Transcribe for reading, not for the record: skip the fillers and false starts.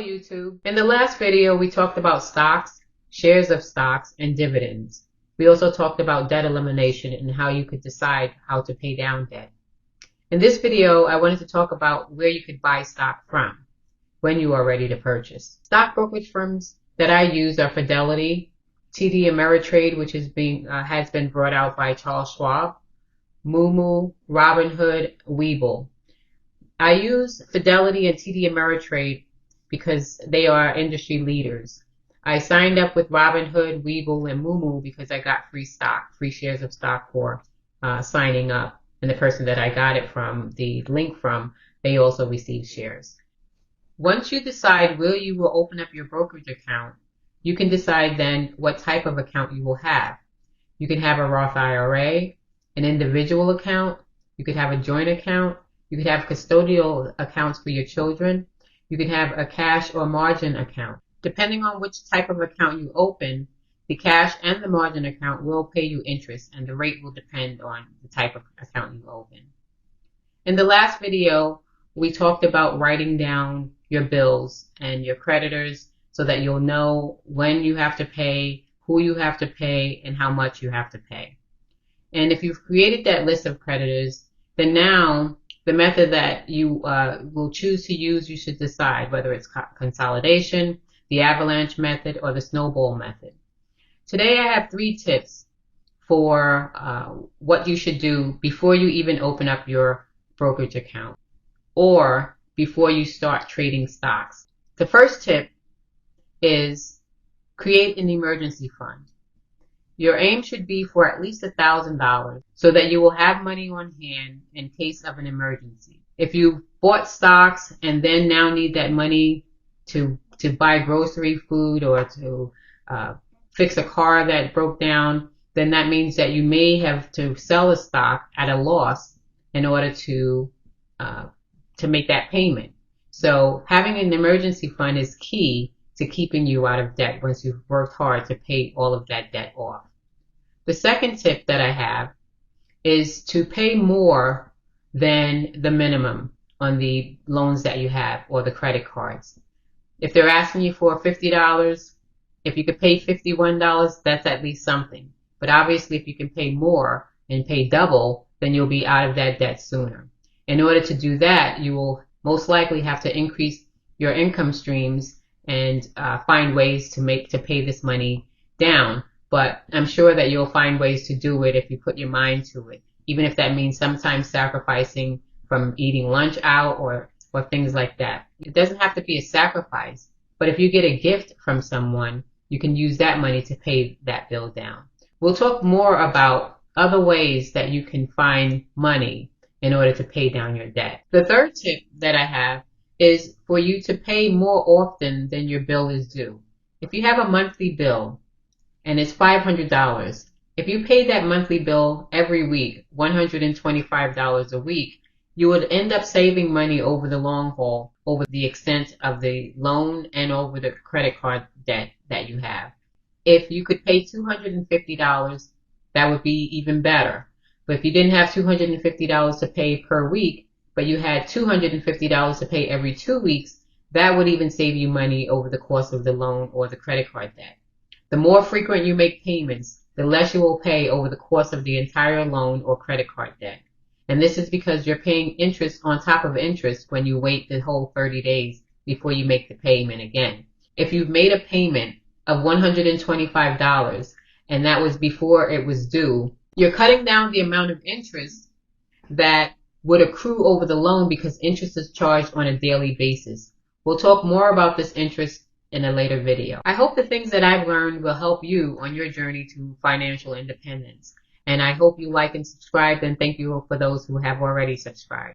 YouTube. In the last video, we talked about stocks, shares of stocks, and dividends. We also talked about debt elimination and how you could decide how to pay down debt. In this video, I wanted to talk about where you could buy stock from when you are ready to purchase. Stock brokerage firms that I use are Fidelity, TD Ameritrade, which has been brought out by Charles Schwab, Moomoo, Robinhood, Webull. I use Fidelity and TD Ameritrade because they are industry leaders. I signed up with Robinhood, Webull, and Moomoo because I got free shares of stock for signing up. And the person that I got it from, the link from, they also received shares. Once you decide where you will open up your brokerage account, you can decide then what type of account you will have. You can have a Roth IRA, an individual account, you could have a joint account, you could have custodial accounts for your children, you could have a cash or margin account. Depending on which type of account you open, the cash and the margin account will pay you interest, and the rate will depend on the type of account you open. In the last video, we talked about writing down your bills and your creditors so that you'll know when you have to pay, who you have to pay, and how much you have to pay. And if you've created that list of creditors, then now the method that you will choose to use, you should decide whether it's consolidation, the avalanche method, or the snowball method. Today I have 3 tips for what you should do before you even open up your brokerage account or before you start trading stocks. The first tip is create an emergency fund. Your aim should be for at least $1,000 so that you will have money on hand in case of an emergency. If you bought stocks and then now need that money to buy grocery food or to fix a car that broke down, then that means that you may have to sell a stock at a loss in order to make that payment. So having an emergency fund is key to keeping you out of debt once you've worked hard to pay all of that debt off. The second tip that I have is to pay more than the minimum on the loans that you have or the credit cards. If they're asking you for $50, if you could pay $51, that's at least something. But obviously if you can pay more and pay double, then you'll be out of that debt sooner. In order to do that, you will most likely have to increase your income streams and find ways to pay this money down. But I'm sure that you'll find ways to do it if you put your mind to it, even if that means sometimes sacrificing from eating lunch out or things like that. It doesn't have to be a sacrifice, but if you get a gift from someone, you can use that money to pay that bill down. We'll talk more about other ways that you can find money in order to pay down your debt. The third tip that I have is for you to pay more often than your bill is due. If you have a monthly bill and it's $500, if you pay that monthly bill every week, $125 a week, you would end up saving money over the long haul, over the extent of the loan and over the credit card debt that you have. If you could pay $250, that would be even better. But if you didn't have $250 to pay per week, but you had $250 to pay every 2 weeks, that would even save you money over the course of the loan or the credit card debt. The more frequent you make payments, the less you will pay over the course of the entire loan or credit card debt. And this is because you're paying interest on top of interest when you wait the whole 30 days before you make the payment again. If you've made a payment of $125 and that was before it was due, you're cutting down the amount of interest that would accrue over the loan because interest is charged on a daily basis. We'll talk more about this interest in a later video. I hope the things that I've learned will help you on your journey to financial independence. And I hope you like and subscribe, and thank you for those who have already subscribed.